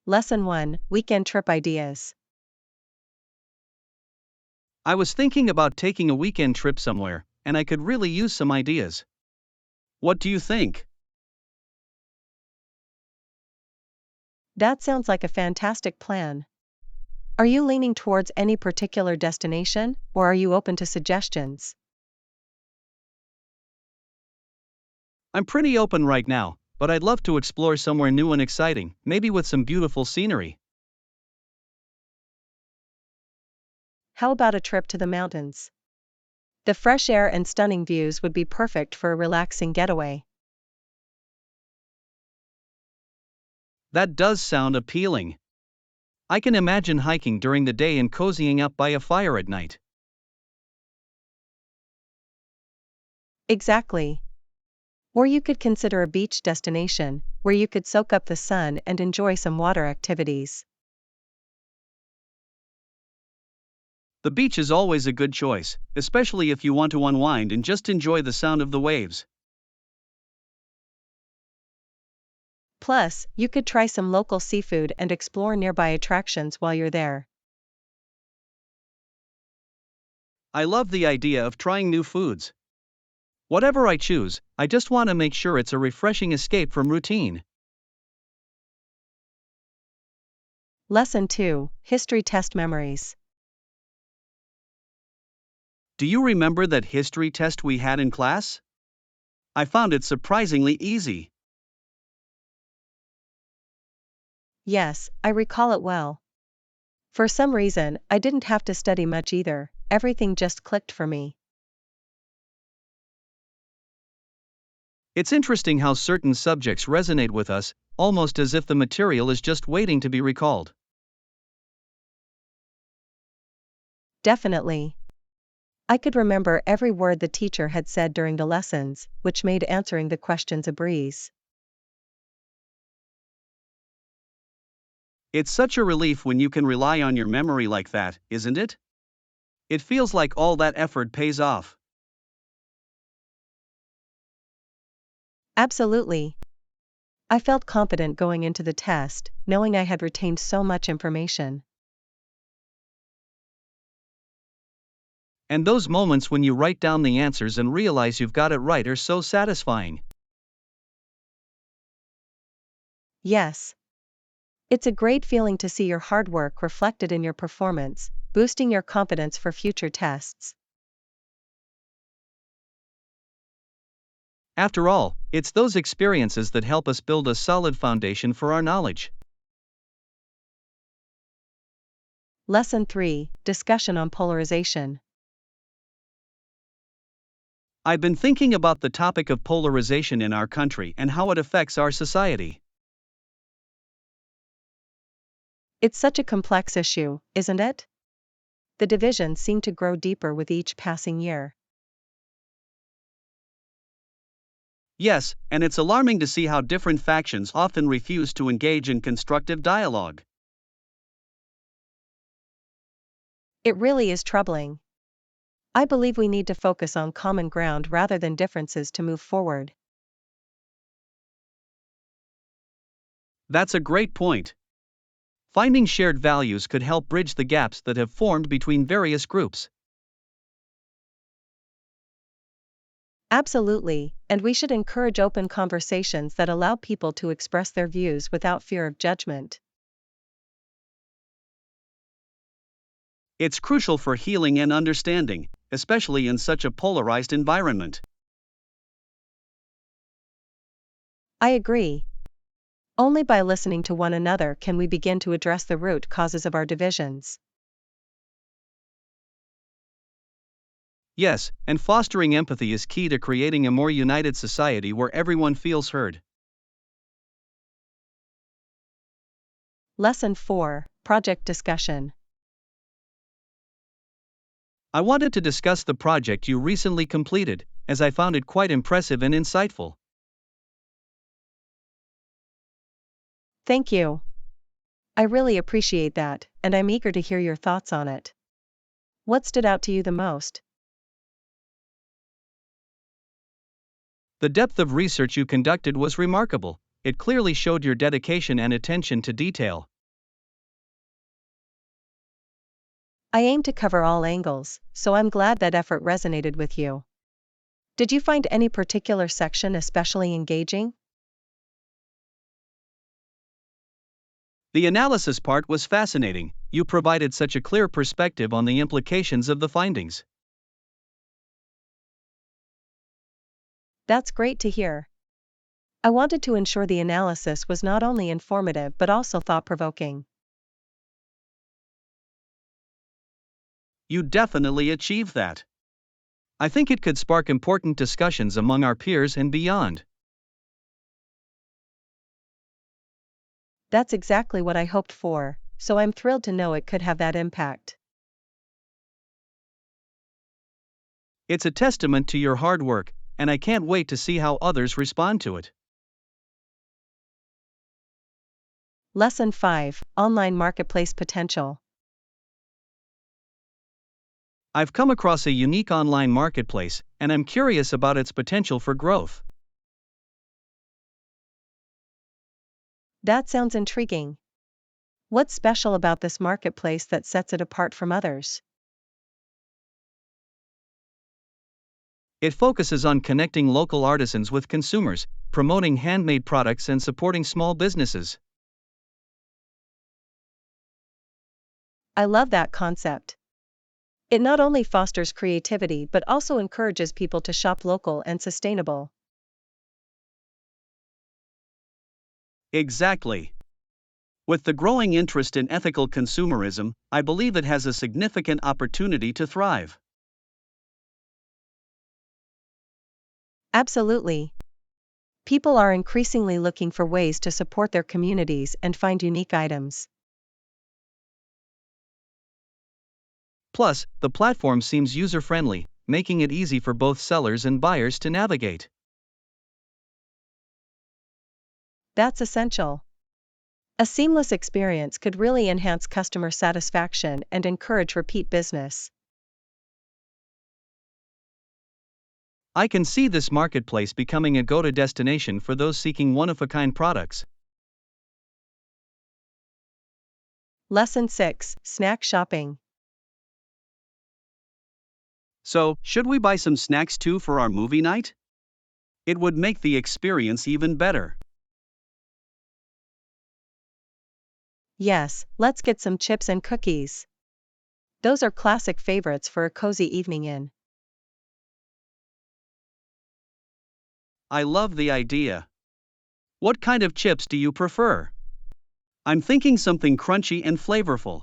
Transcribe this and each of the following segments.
Lesson 1, Weekend Trip Ideas. I was thinking about taking a weekend trip somewhere, and I could really use some ideas. What do you think? That sounds like a fantastic plan. Are you leaning towards any particular destination, or are you open to suggestions? I'm pretty open right now, but I'd love to explore somewhere new and exciting, maybe with some beautiful scenery. How about a trip to the mountains? The fresh air and stunning views would be perfect for a relaxing getaway. That does sound appealing. I can imagine hiking during the day and cozying up by a fire at night. Exactly. Or you could consider a beach destination, where you could soak up the sun and enjoy some water activities. The beach is always a good choice, especially if you want to unwind and just enjoy the sound of the waves. Plus, you could try some local seafood and explore nearby attractions while you're there. I love the idea of trying new foods. Whatever I choose, I just want to make sure it's a refreshing escape from routine. Lesson 2, History Test Memories. Do you remember that history test we had in class? I found it surprisingly easy. Yes, I recall it well. For some reason, I didn't have to study much either, everything just clicked for me. It's interesting how certain subjects resonate with us, almost as if the material is just waiting to be recalled. Definitely. I could remember every word the teacher had said during the lessons, which made answering the questions a breeze. It's such a relief when you can rely on your memory like that, isn't it? It feels like all that effort pays off. Absolutely. I felt confident going into the test, knowing I had retained so much information. And those moments when you write down the answers and realize you've got it right are so satisfying. Yes. It's a great feeling to see your hard work reflected in your performance, boosting your confidence for future tests. After all, it's those experiences that help us build a solid foundation for our knowledge. Lesson 3, Discussion on Polarization. I've been thinking about the topic of polarization in our country and how it affects our society. It's such a complex issue, isn't it? The divisions seem to grow deeper with each passing year. Yes, and it's alarming to see how different factions often refuse to engage in constructive dialogue. It really is troubling. I believe we need to focus on common ground rather than differences to move forward. That's a great point. Finding shared values could help bridge the gaps that have formed between various groups. Absolutely, and we should encourage open conversations that allow people to express their views without fear of judgment. It's crucial for healing and understanding, especially in such a polarized environment. I agree. Only by listening to one another can we begin to address the root causes of our divisions. Yes, and fostering empathy is key to creating a more united society where everyone feels heard. Lesson 4, Project Discussion. I wanted to discuss the project you recently completed, as I found it quite impressive and insightful. Thank you. I really appreciate that, and I'm eager to hear your thoughts on it. What stood out to you the most? The depth of research you conducted was remarkable. It clearly showed your dedication and attention to detail. I aim to cover all angles, so I'm glad that effort resonated with you. Did you find any particular section especially engaging? The analysis part was fascinating. You provided such a clear perspective on the implications of the findings. That's great to hear. I wanted to ensure the analysis was not only informative but also thought-provoking. You definitely achieved that. I think it could spark important discussions among our peers and beyond. That's exactly what I hoped for, so I'm thrilled to know it could have that impact. It's a testament to your hard work, and I can't wait to see how others respond to it. Lesson 5: Online Marketplace Potential. I've come across a unique online marketplace, and I'm curious about its potential for growth. That sounds intriguing. What's special about this marketplace that sets it apart from others? It focuses on connecting local artisans with consumers, promoting handmade products, and supporting small businesses. I love that concept. It not only fosters creativity but also encourages people to shop local and sustainable. Exactly. With the growing interest in ethical consumerism, I believe it has a significant opportunity to thrive. Absolutely. People are increasingly looking for ways to support their communities and find unique items. Plus, the platform seems user-friendly, making it easy for both sellers and buyers to navigate. That's essential. A seamless experience could really enhance customer satisfaction and encourage repeat business. I can see this marketplace becoming a go-to destination for those seeking one-of-a-kind products. Lesson 6: Snack Shopping. So, should we buy some snacks too for our movie night? It would make the experience even better. Yes, let's get some chips and cookies. Those are classic favorites for a cozy evening in. I love the idea. What kind of chips do you prefer? I'm thinking something crunchy and flavorful.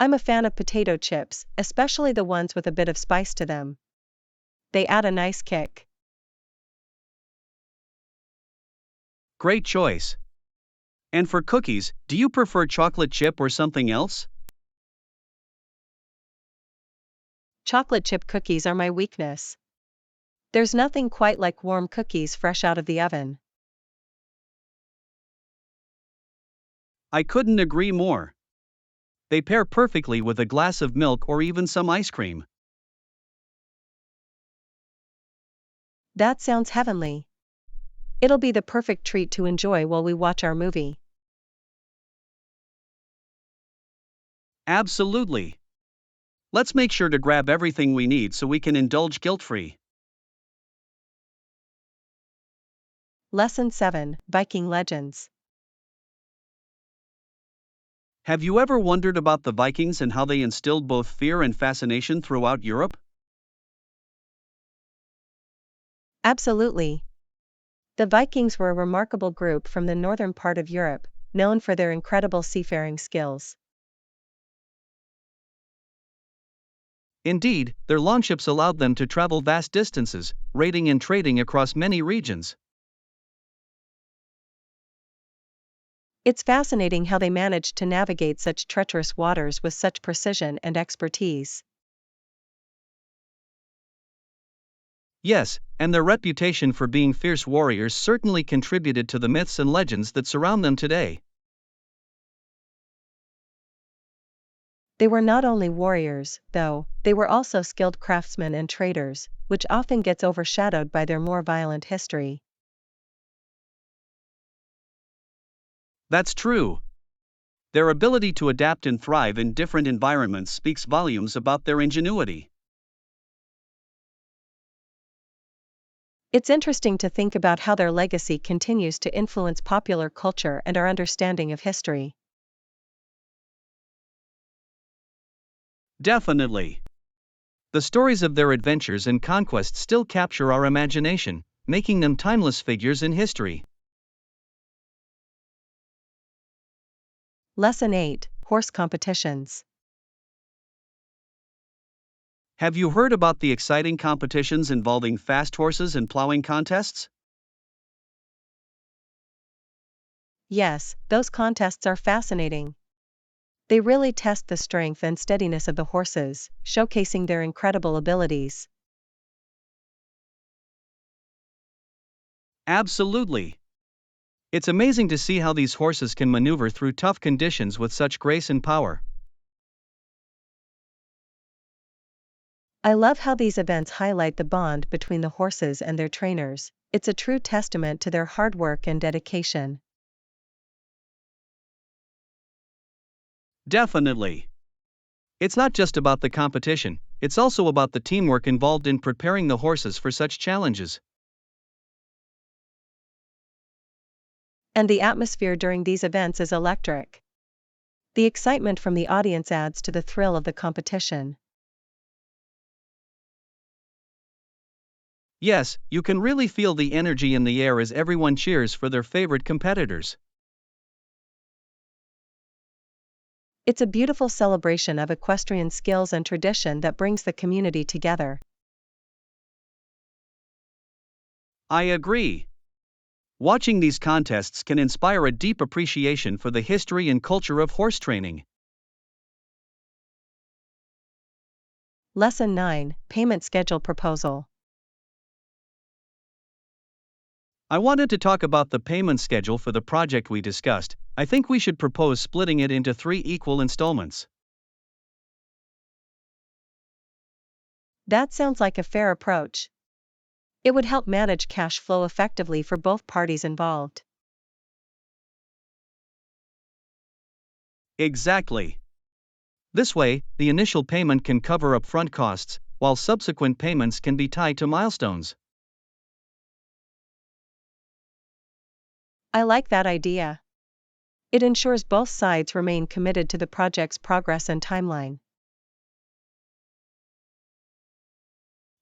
I'm a fan of potato chips, especially the ones with a bit of spice to them. They add a nice kick. Great choice. And for cookies, do you prefer chocolate chip or something else? Chocolate chip cookies are my weakness. There's nothing quite like warm cookies fresh out of the oven. I couldn't agree more. They pair perfectly with a glass of milk or even some ice cream. That sounds heavenly. It'll be the perfect treat to enjoy while we watch our movie. Absolutely. Let's make sure to grab everything we need so we can indulge guilt-free. Lesson 7: Viking Legends. Have you ever wondered about the Vikings and how they instilled both fear and fascination throughout Europe? Absolutely. The Vikings were a remarkable group from the northern part of Europe, known for their incredible seafaring skills. Indeed, their longships allowed them to travel vast distances, raiding and trading across many regions. It's fascinating how they managed to navigate such treacherous waters with such precision and expertise. Yes, and their reputation for being fierce warriors certainly contributed to the myths and legends that surround them today. They were not only warriors, though, they were also skilled craftsmen and traders, which often gets overshadowed by their more violent history. That's true. Their ability to adapt and thrive in different environments speaks volumes about their ingenuity. It's interesting to think about how their legacy continues to influence popular culture and our understanding of history. Definitely. The stories of their adventures and conquests still capture our imagination, making them timeless figures in history. Lesson 8: Horse Competitions. Have you heard about the exciting competitions involving fast horses and plowing contests? Yes, those contests are fascinating. They really test the strength and steadiness of the horses, showcasing their incredible abilities. Absolutely. It's amazing to see how these horses can maneuver through tough conditions with such grace and power. I love how these events highlight the bond between the horses and their trainers. It's a true testament to their hard work and dedication. Definitely. It's not just about the competition, it's also about the teamwork involved in preparing the horses for such challenges. And the atmosphere during these events is electric. The excitement from the audience adds to the thrill of the competition. Yes, you can really feel the energy in the air as everyone cheers for their favorite competitors. It's a beautiful celebration of equestrian skills and tradition that brings the community together. I agree. Watching these contests can inspire a deep appreciation for the history and culture of horse training. Lesson 9: Payment Schedule Proposal. I wanted to talk about the payment schedule for the project we discussed. I think we should propose splitting it into 3 equal installments. That sounds like a fair approach. It would help manage cash flow effectively for both parties involved. Exactly. This way, the initial payment can cover upfront costs, while subsequent payments can be tied to milestones. I like that idea. It ensures both sides remain committed to the project's progress and timeline.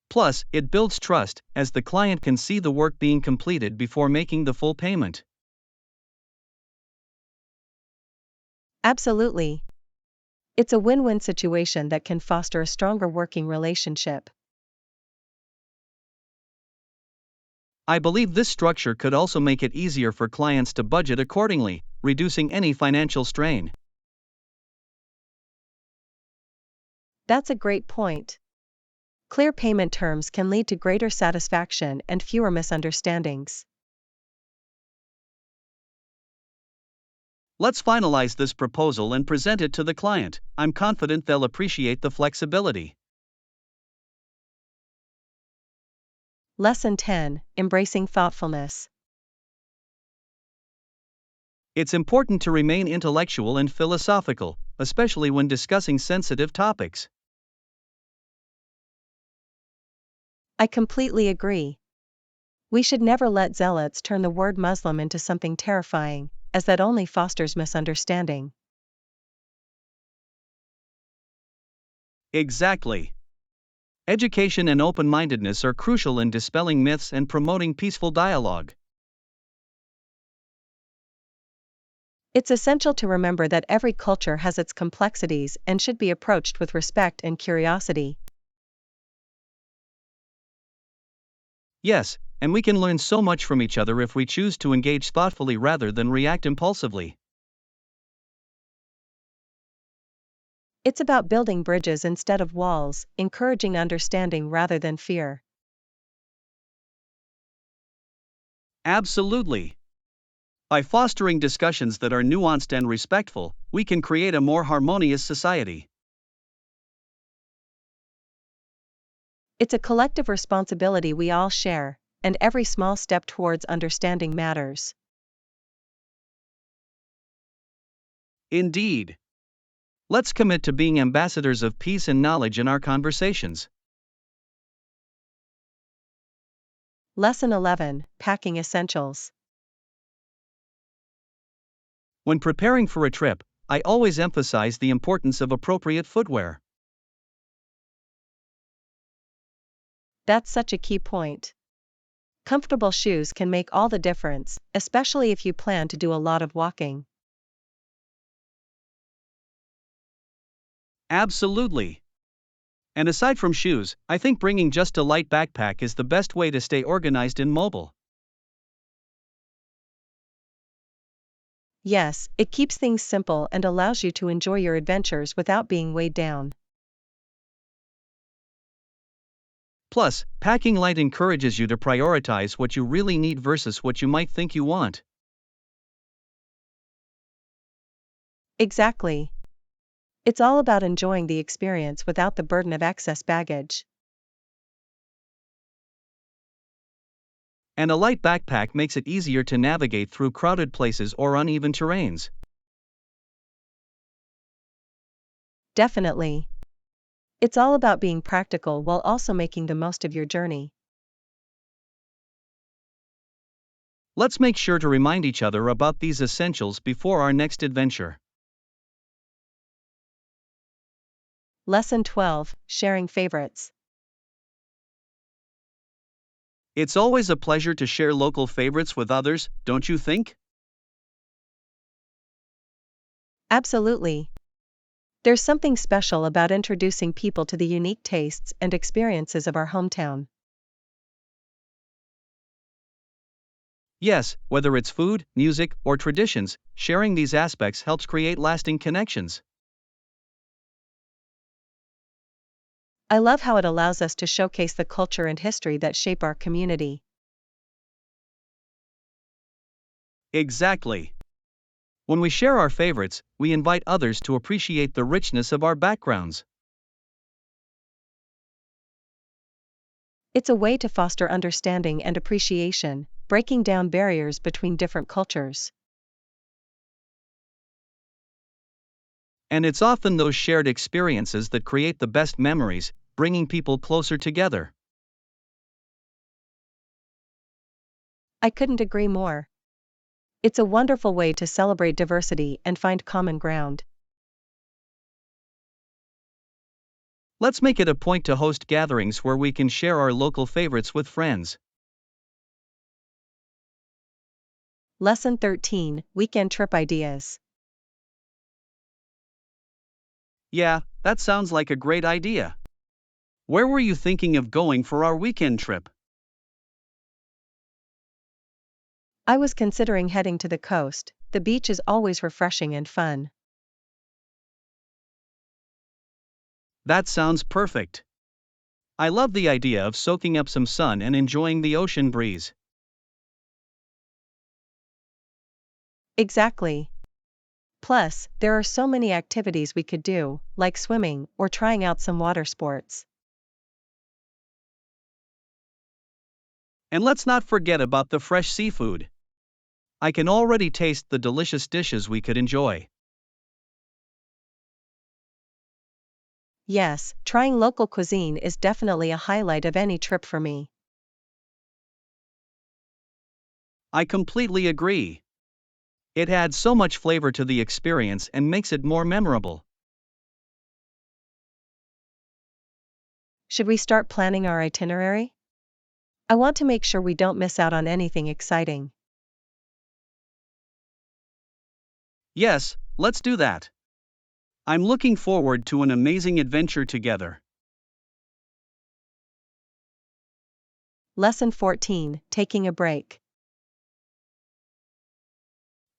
Plus, it builds trust, as the client can see the work being completed before making the full payment. Absolutely. It's a win-win situation that can foster a stronger working relationship. I believe this structure could also make it easier for clients to budget accordingly, reducing any financial strain. That's a great point. Clear payment terms can lead to greater satisfaction and fewer misunderstandings. Let's finalize this proposal and present it to the client. I'm confident they'll appreciate the flexibility. Lesson 10: Embracing Thoughtfulness. It's important to remain intellectual and philosophical, especially when discussing sensitive topics. I completely agree. We should never let zealots turn the word Muslim into something terrifying, as that only fosters misunderstanding. Exactly. Education and open-mindedness are crucial in dispelling myths and promoting peaceful dialogue. It's essential to remember that every culture has its complexities and should be approached with respect and curiosity. Yes, and we can learn so much from each other if we choose to engage thoughtfully rather than react impulsively. It's about building bridges instead of walls, encouraging understanding rather than fear. Absolutely. By fostering discussions that are nuanced and respectful, we can create a more harmonious society. It's a collective responsibility we all share, and every small step towards understanding matters. Indeed. Let's commit to being ambassadors of peace and knowledge in our conversations. Lesson 11, Packing Essentials. When preparing for a trip, I always emphasize the importance of appropriate footwear. That's such a key point. Comfortable shoes can make all the difference, especially if you plan to do a lot of walking. Absolutely. And aside from shoes, I think bringing just a light backpack is the best way to stay organized and mobile. Yes, it keeps things simple and allows you to enjoy your adventures without being weighed down. Plus, packing light encourages you to prioritize what you really need versus what you might think you want. Exactly. It's all about enjoying the experience without the burden of excess baggage. And a light backpack makes it easier to navigate through crowded places or uneven terrains. Definitely. It's all about being practical while also making the most of your journey. Let's make sure to remind each other about these essentials before our next adventure. Lesson 12, Sharing Favorites. It's always a pleasure to share local favorites with others, don't you think? Absolutely. There's something special about introducing people to the unique tastes and experiences of our hometown. Yes, whether it's food, music, or traditions, sharing these aspects helps create lasting connections. I love how it allows us to showcase the culture and history that shape our community. Exactly. When we share our favorites, we invite others to appreciate the richness of our backgrounds. It's a way to foster understanding and appreciation, breaking down barriers between different cultures. And it's often those shared experiences that create the best memories, bringing people closer together. I couldn't agree more. It's a wonderful way to celebrate diversity and find common ground. Let's make it a point to host gatherings where we can share our local favorites with friends. Lesson 13, Weekend Trip Ideas. Yeah, that sounds like a great idea. Where were you thinking of going for our weekend trip? I was considering heading to the coast. The beach is always refreshing and fun. That sounds perfect. I love the idea of soaking up some sun and enjoying the ocean breeze. Exactly. Plus, there are so many activities we could do, like swimming or trying out some water sports. And let's not forget about the fresh seafood. I can already taste the delicious dishes we could enjoy. Yes, trying local cuisine is definitely a highlight of any trip for me. I completely agree. It adds so much flavor to the experience and makes it more memorable. Should we start planning our itinerary? I want to make sure we don't miss out on anything exciting. Yes, let's do that. I'm looking forward to an amazing adventure together. Lesson 14, Taking a Break.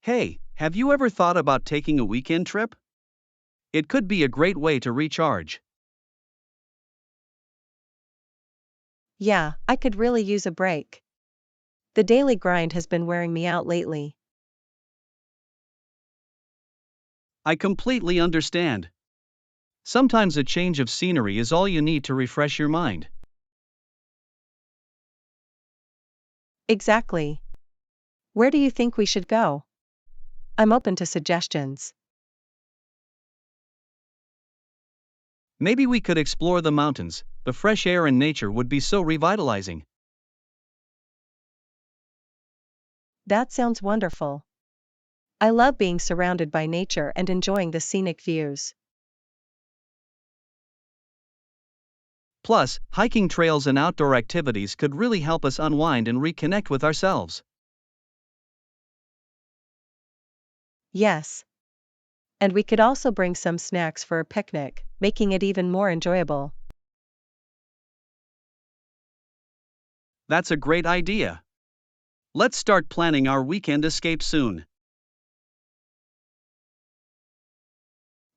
Hey, have you ever thought about taking a weekend trip? It could be a great way to recharge. Yeah, I could really use a break. The daily grind has been wearing me out lately. I completely understand. Sometimes a change of scenery is all you need to refresh your mind. Exactly. Where do you think we should go? I'm open to suggestions. Maybe we could explore the mountains. The fresh air and nature would be so revitalizing. That sounds wonderful. I love being surrounded by nature and enjoying the scenic views. Plus, hiking trails and outdoor activities could really help us unwind and reconnect with ourselves. Yes. And we could also bring some snacks for a picnic, making it even more enjoyable. That's a great idea. Let's start planning our weekend escape soon.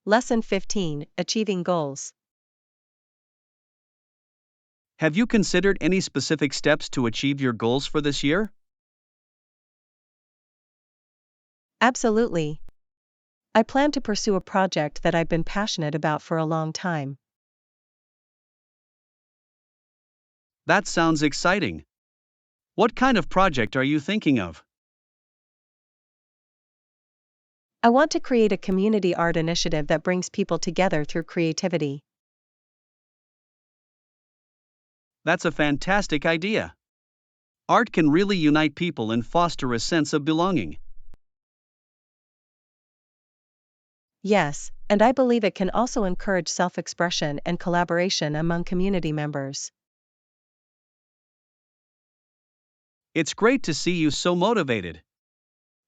Lesson 15: Achieving Goals. Have you considered any specific steps to achieve your goals for this year? Absolutely. I plan to pursue a project that I've been passionate about for a long time. That sounds exciting. What kind of project are you thinking of? I want to create a community art initiative that brings people together through creativity. That's a fantastic idea. Art can really unite people and foster a sense of belonging. Yes, and I believe it can also encourage self-expression and collaboration among community members. It's great to see you so motivated.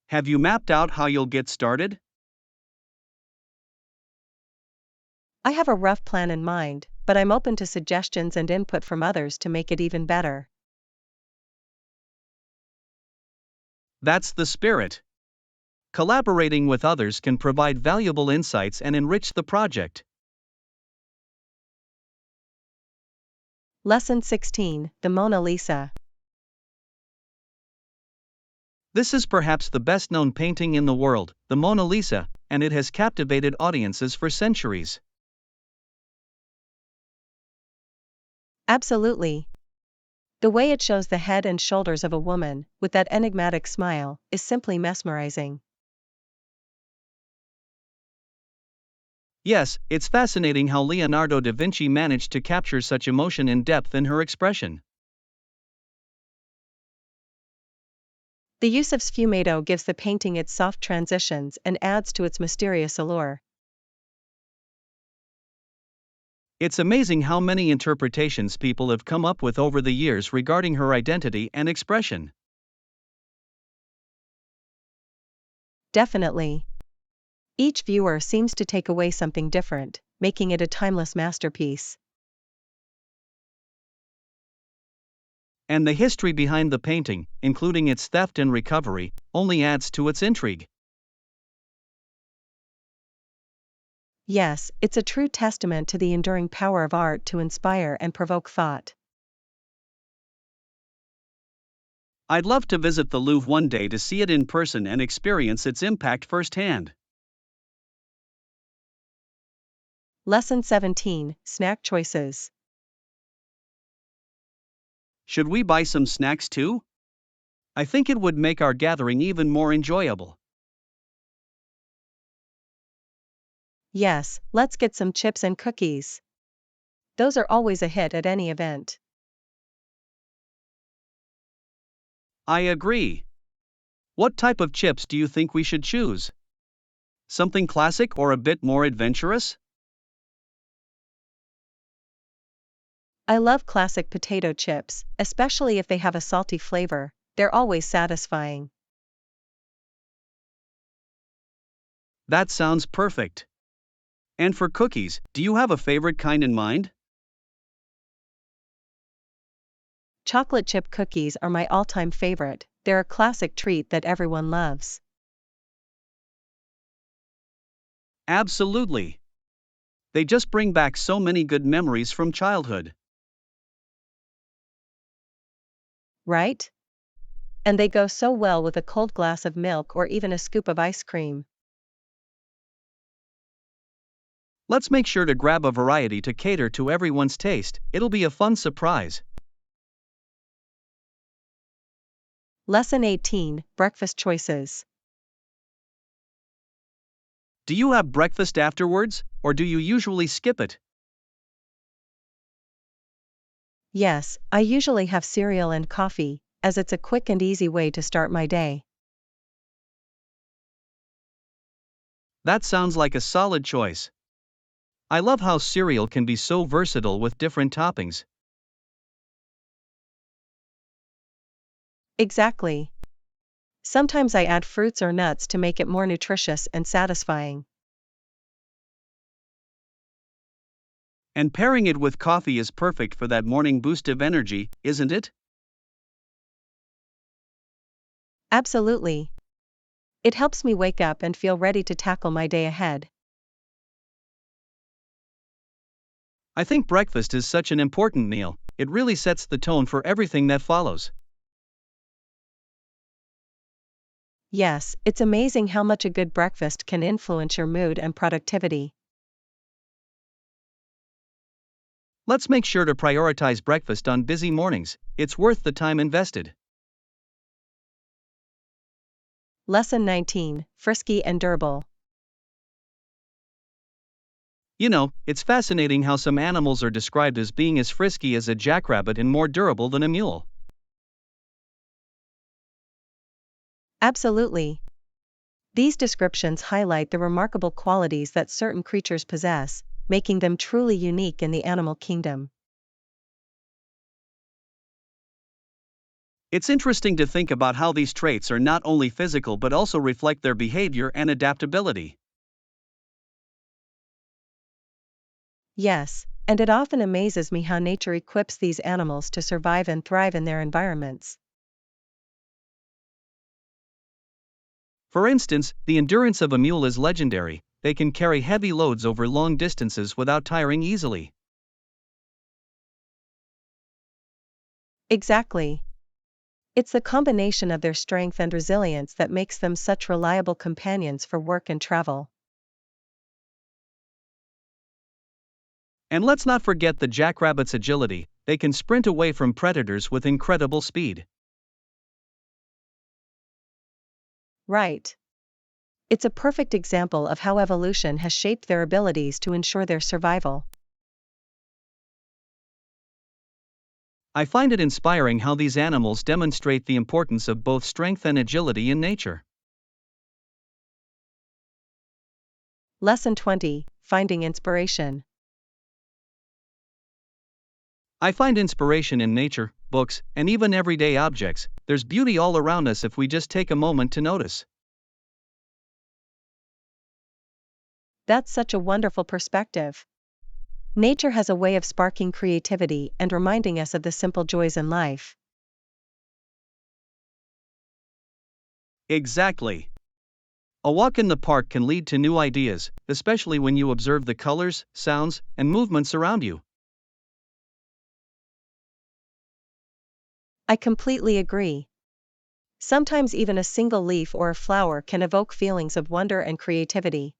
Have you mapped out how you'll get started? I have a rough plan in mind, but I'm open to suggestions and input from others to make it even better. That's the spirit. Collaborating with others can provide valuable insights and enrich the project. Lesson 16: The Mona Lisa. This is perhaps the best known painting in the world, the Mona Lisa, and it has captivated audiences for centuries. Absolutely. The way it shows the head and shoulders of a woman, with that enigmatic smile, is simply mesmerizing. Yes, it's fascinating how Leonardo da Vinci managed to capture such emotion and depth in her expression. The use of sfumato gives the painting its soft transitions and adds to its mysterious allure. It's amazing how many interpretations people have come up with over the years regarding her identity and expression. Definitely. Each viewer seems to take away something different, making it a timeless masterpiece. And the history behind the painting, including its theft and recovery, only adds to its intrigue. Yes, it's a true testament to the enduring power of art to inspire and provoke thought. I'd love to visit the Louvre one day to see it in person and experience its impact firsthand. Lesson 17: Snack Choices. Should we buy some snacks too? I think it would make our gathering even more enjoyable. Yes, let's get some chips and cookies. Those are always a hit at any event. I agree. What type of chips do you think we should choose? Something classic or a bit more adventurous? I love classic potato chips, especially if they have a salty flavor. They're always satisfying. That sounds perfect. And for cookies, do you have a favorite kind in mind? Chocolate chip cookies are my all-time favorite. They're a classic treat that everyone loves. Absolutely. They just bring back so many good memories from childhood. Right? And they go so well with a cold glass of milk or even a scoop of ice cream. Let's make sure to grab a variety to cater to everyone's taste. It'll be a fun surprise. Lesson 18: Breakfast Choices. Do you have breakfast afterwards, or do you usually skip it? Yes, I usually have cereal and coffee, as it's a quick and easy way to start my day. That sounds like a solid choice. I love how cereal can be so versatile with different toppings. Exactly. Sometimes I add fruits or nuts to make it more nutritious and satisfying. And pairing it with coffee is perfect for that morning boost of energy, isn't it? Absolutely. It helps me wake up and feel ready to tackle my day ahead. I think breakfast is such an important meal, it really sets the tone for everything that follows. Yes, it's amazing how much a good breakfast can influence your mood and productivity. Let's make sure to prioritize breakfast on busy mornings, it's worth the time invested. Lesson 19, Frisky and Durable. You know, it's fascinating how some animals are described as being as frisky as a jackrabbit and more durable than a mule. Absolutely. These descriptions highlight the remarkable qualities that certain creatures possess, making them truly unique in the animal kingdom. It's interesting to think about how these traits are not only physical but also reflect their behavior and adaptability. Yes, and it often amazes me how nature equips these animals to survive and thrive in their environments. For instance, the endurance of a mule is legendary, they can carry heavy loads over long distances without tiring easily. Exactly. It's the combination of their strength and resilience that makes them such reliable companions for work and travel. And let's not forget the jackrabbit's agility, they can sprint away from predators with incredible speed. Right. It's a perfect example of how evolution has shaped their abilities to ensure their survival. I find it inspiring how these animals demonstrate the importance of both strength and agility in nature. Lesson 20, Finding Inspiration. I find inspiration in nature, books, and even everyday objects. There's beauty all around us if we just take a moment to notice. That's such a wonderful perspective. Nature has a way of sparking creativity and reminding us of the simple joys in life. Exactly. A walk in the park can lead to new ideas, especially when you observe the colors, sounds, and movements around you. I completely agree. Sometimes even a single leaf or a flower can evoke feelings of wonder and creativity.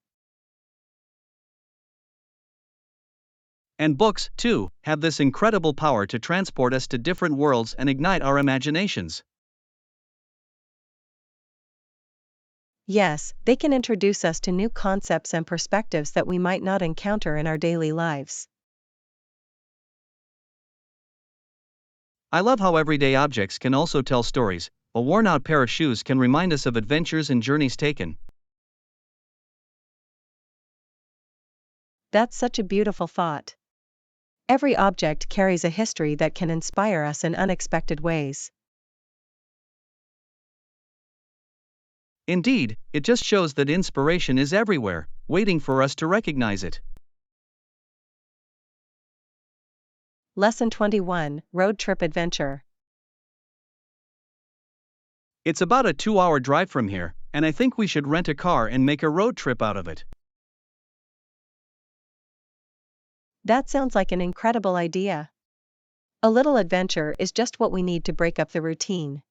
And books, too, have this incredible power to transport us to different worlds and ignite our imaginations. Yes, they can introduce us to new concepts and perspectives that we might not encounter in our daily lives. I love how everyday objects can also tell stories. A worn out pair of shoes can remind us of adventures and journeys taken. That's such a beautiful thought. Every object carries a history that can inspire us in unexpected ways. Indeed, it just shows that inspiration is everywhere, waiting for us to recognize it. Lesson 21, Road Trip Adventure. It's about a 2-hour drive from here, and I think we should rent a car and make a road trip out of it. That sounds like an incredible idea. A little adventure is just what we need to break up the routine.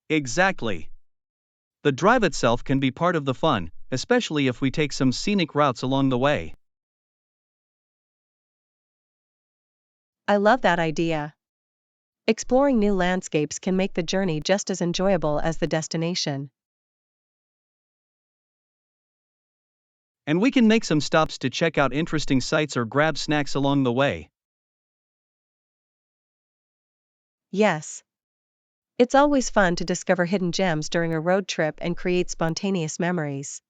Exactly. The drive itself can be part of the fun, especially if we take some scenic routes along the way. I love that idea. Exploring new landscapes can make the journey just as enjoyable as the destination. And we can make some stops to check out interesting sites or grab snacks along the way. Yes. It's always fun to discover hidden gems during a road trip and create spontaneous memories.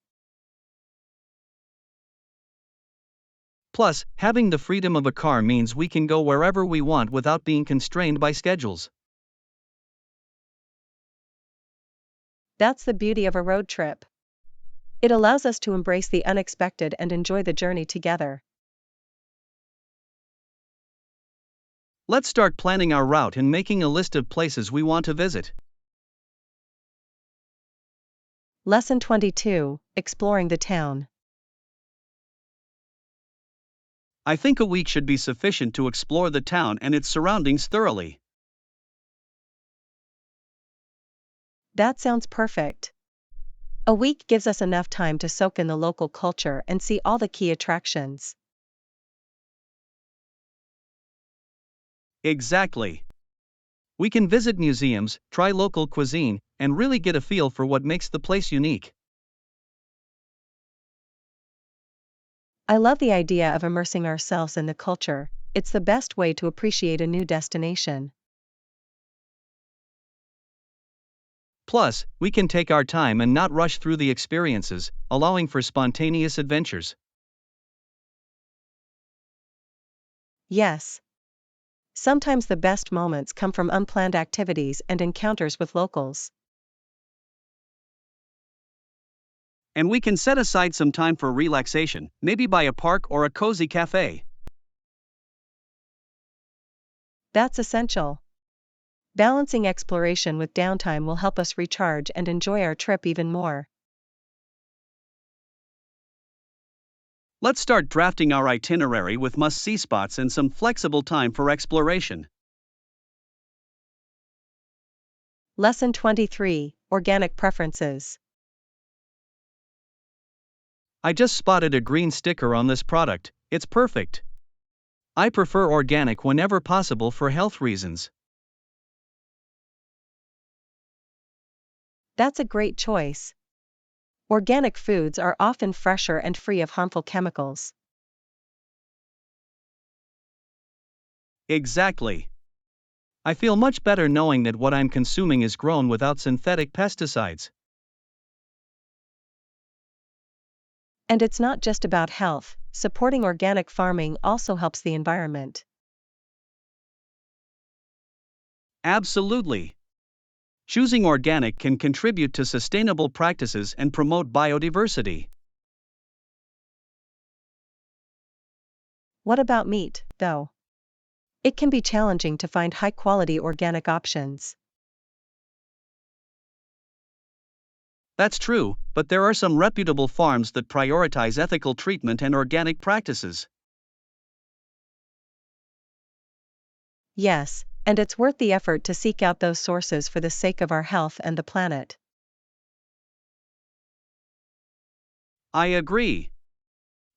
Plus, having the freedom of a car means we can go wherever we want without being constrained by schedules. That's the beauty of a road trip. It allows us to embrace the unexpected and enjoy the journey together. Let's start planning our route and making a list of places we want to visit. Lesson 22, Exploring the Town. I think a week should be sufficient to explore the town and its surroundings thoroughly. That sounds perfect. A week gives us enough time to soak in the local culture and see all the key attractions. Exactly. We can visit museums, try local cuisine, and really get a feel for what makes the place unique. I love the idea of immersing ourselves in the culture. It's the best way to appreciate a new destination. Plus, we can take our time and not rush through the experiences, allowing for spontaneous adventures. Yes. Sometimes the best moments come from unplanned activities and encounters with locals. And we can set aside some time for relaxation, maybe by a park or a cozy cafe. That's essential. Balancing exploration with downtime will help us recharge and enjoy our trip even more. Let's start drafting our itinerary with must-see spots and some flexible time for exploration. Lesson 23, Organic Preferences. I just spotted a green sticker on this product. It's perfect. I prefer organic whenever possible for health reasons. That's a great choice. Organic foods are often fresher and free of harmful chemicals. Exactly. I feel much better knowing that what I'm consuming is grown without synthetic pesticides. And it's not just about health, supporting organic farming also helps the environment. Absolutely. Choosing organic can contribute to sustainable practices and promote biodiversity. What about meat, though? It can be challenging to find high-quality organic options. That's true, but there are some reputable farms that prioritize ethical treatment and organic practices. Yes, and it's worth the effort to seek out those sources for the sake of our health and the planet. I agree.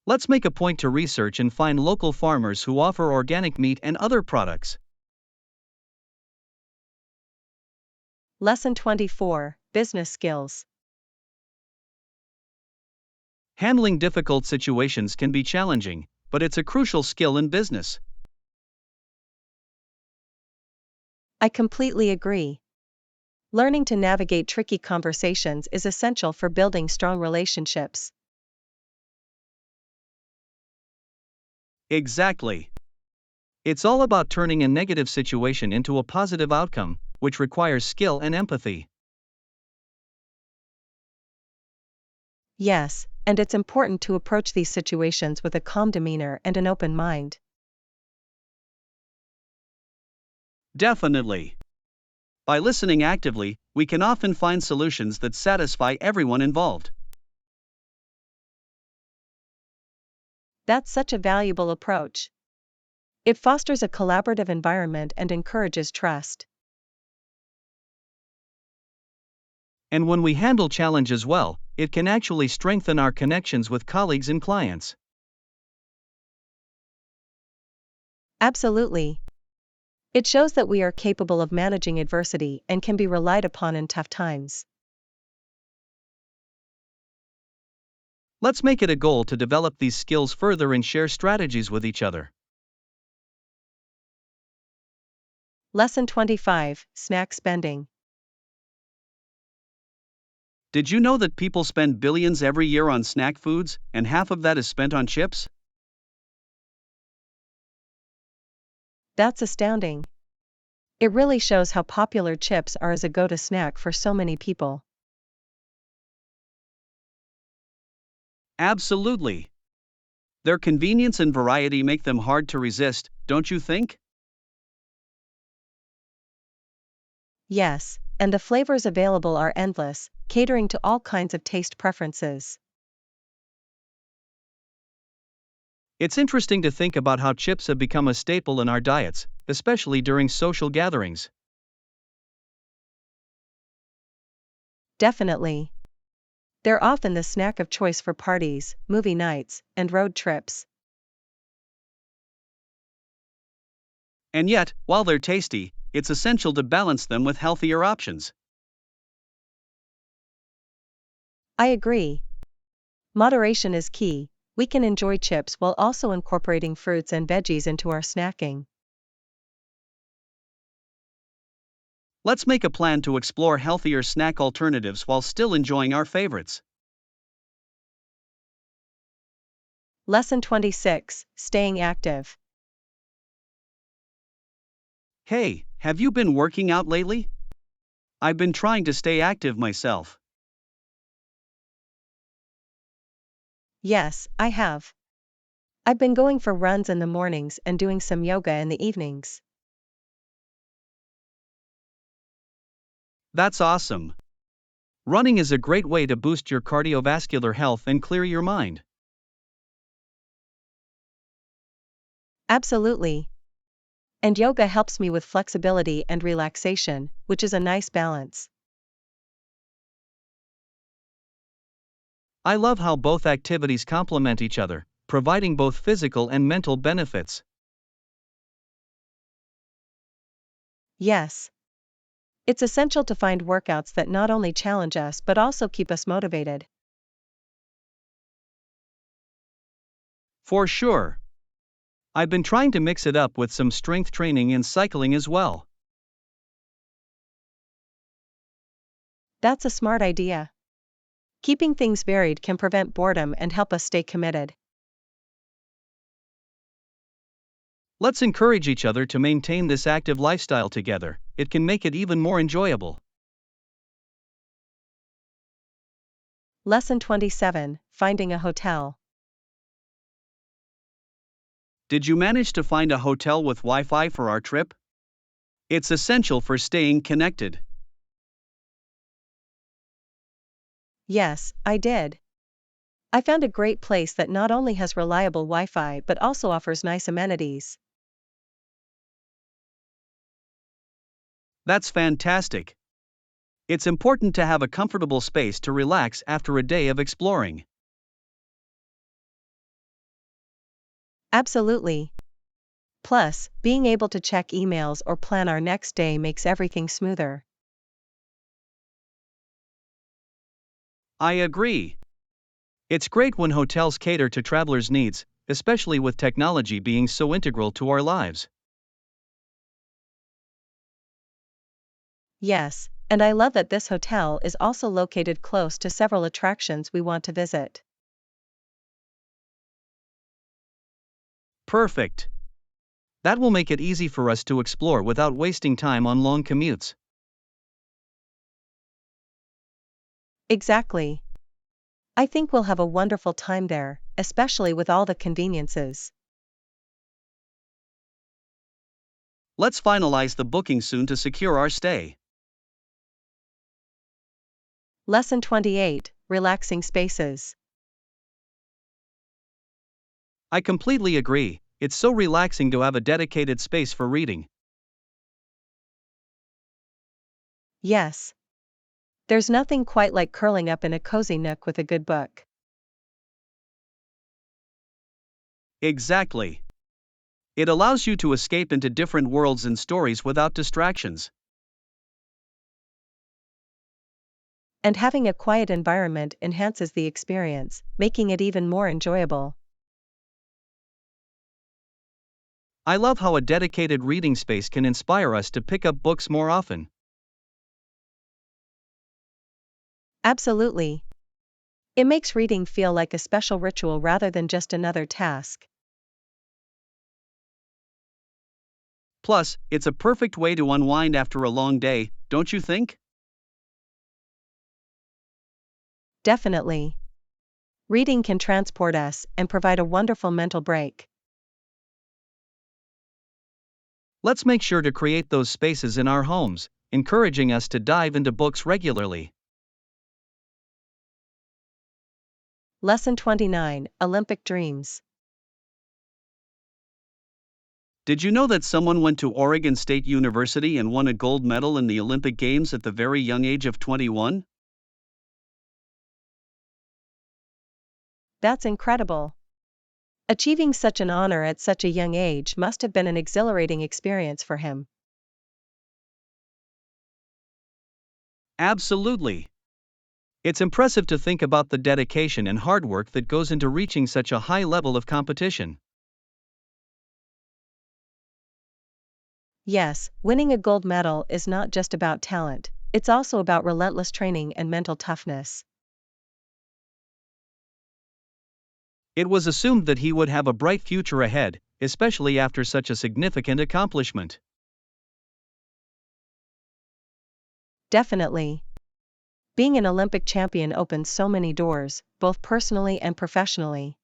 Let's make a point to research and find local farmers who offer organic meat and other products. Lesson 24, Business Skills. Handling difficult situations can be challenging, but it's a crucial skill in business. I completely agree. Learning to navigate tricky conversations is essential for building strong relationships. Exactly. It's all about turning a negative situation into a positive outcome, which requires skill and empathy. Yes, and it's important to approach these situations with a calm demeanor and an open mind. Definitely. By listening actively, we can often find solutions that satisfy everyone involved. That's such a valuable approach. It fosters a collaborative environment and encourages trust. And when we handle challenges well, it can actually strengthen our connections with colleagues and clients. Absolutely. It shows that we are capable of managing adversity and can be relied upon in tough times. Let's make it a goal to develop these skills further and share strategies with each other. Lesson 25, Snack Spending. Did you know that people spend billions every year on snack foods, and half of that is spent on chips? That's astounding. It really shows how popular chips are as a go-to snack for so many people. Absolutely. Their convenience and variety make them hard to resist, don't you think? Yes, and the flavors available are endless, catering to all kinds of taste preferences. It's interesting to think about how chips have become a staple in our diets, especially during social gatherings. Definitely. They're often the snack of choice for parties, movie nights, and road trips. And yet, while they're tasty, it's essential to balance them with healthier options. I agree. Moderation is key. We can enjoy chips while also incorporating fruits and veggies into our snacking. Let's make a plan to explore healthier snack alternatives while still enjoying our favorites. Lesson 26, Staying Active. Hey, have you been working out lately? I've been trying to stay active myself. Yes, I have. I've been going for runs in the mornings and doing some yoga in the evenings. That's awesome. Running is a great way to boost your cardiovascular health and clear your mind. Absolutely. And yoga helps me with flexibility and relaxation, which is a nice balance. I love how both activities complement each other, providing both physical and mental benefits. Yes. It's essential to find workouts that not only challenge us but also keep us motivated. For sure. I've been trying to mix it up with some strength training and cycling as well. That's a smart idea. Keeping things varied can prevent boredom and help us stay committed. Let's encourage each other to maintain this active lifestyle together. It can make it even more enjoyable. Lesson 27, Finding a Hotel. Did you manage to find a hotel with Wi-Fi for our trip? It's essential for staying connected. Yes, I did. I found a great place that not only has reliable Wi-Fi but also offers nice amenities. That's fantastic. It's important to have a comfortable space to relax after a day of exploring. Absolutely. Plus, being able to check emails or plan our next day makes everything smoother. I agree. It's great when hotels cater to travelers' needs, especially with technology being so integral to our lives. Yes, and I love that this hotel is also located close to several attractions we want to visit. Perfect. That will make it easy for us to explore without wasting time on long commutes. Exactly. I think we'll have a wonderful time there, especially with all the conveniences. Let's finalize the booking soon to secure our stay. Lesson 28, Relaxing Spaces. I completely agree. It's so relaxing to have a dedicated space for reading. Yes. There's nothing quite like curling up in a cozy nook with a good book. Exactly. It allows you to escape into different worlds and stories without distractions. And having a quiet environment enhances the experience, making it even more enjoyable. I love how a dedicated reading space can inspire us to pick up books more often. Absolutely. It makes reading feel like a special ritual rather than just another task. Plus, it's a perfect way to unwind after a long day, don't you think? Definitely. Reading can transport us and provide a wonderful mental break. Let's make sure to create those spaces in our homes, encouraging us to dive into books regularly. Lesson 29, Olympic Dreams. Did you know that someone went to Oregon State University and won a gold medal in the Olympic Games at the very young age of 21? That's incredible. Achieving such an honor at such a young age must have been an exhilarating experience for him. Absolutely. It's impressive to think about the dedication and hard work that goes into reaching such a high level of competition. Yes, winning a gold medal is not just about talent, it's also about relentless training and mental toughness. It was assumed that he would have a bright future ahead, especially after such a significant accomplishment. Definitely. Being an Olympic champion opens so many doors, both personally and professionally.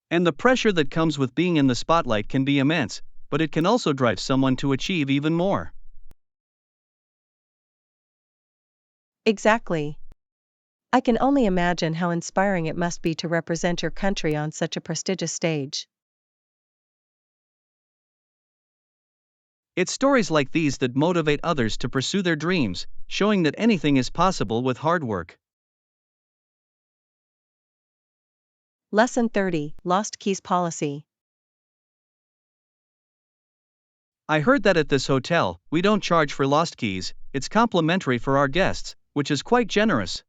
And the pressure that comes with being in the spotlight can be immense, but it can also drive someone to achieve even more. Exactly. I can only imagine how inspiring it must be to represent your country on such a prestigious stage. It's stories like these that motivate others to pursue their dreams, showing that anything is possible with hard work. Lesson 30, Lost Keys Policy. I heard that at this hotel, we don't charge for lost keys, it's complimentary for our guests, which is quite generous.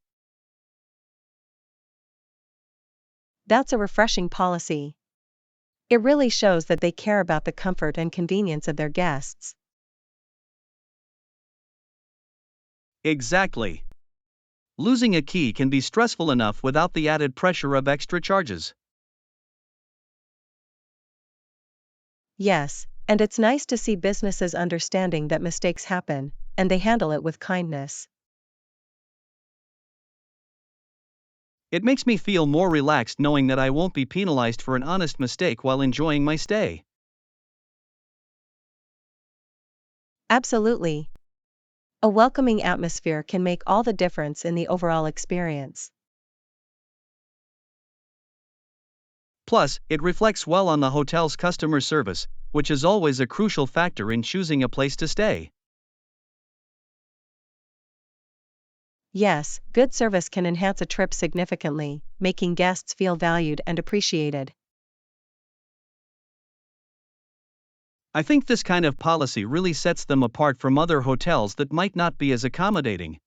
That's a refreshing policy. It really shows that they care about the comfort and convenience of their guests. Exactly. Losing a key can be stressful enough without the added pressure of extra charges. Yes, and it's nice to see businesses understanding that mistakes happen, and they handle it with kindness. It makes me feel more relaxed knowing that I won't be penalized for an honest mistake while enjoying my stay. Absolutely. A welcoming atmosphere can make all the difference in the overall experience. Plus, it reflects well on the hotel's customer service, which is always a crucial factor in choosing a place to stay. Yes, good service can enhance a trip significantly, making guests feel valued and appreciated. I think this kind of policy really sets them apart from other hotels that might not be as accommodating.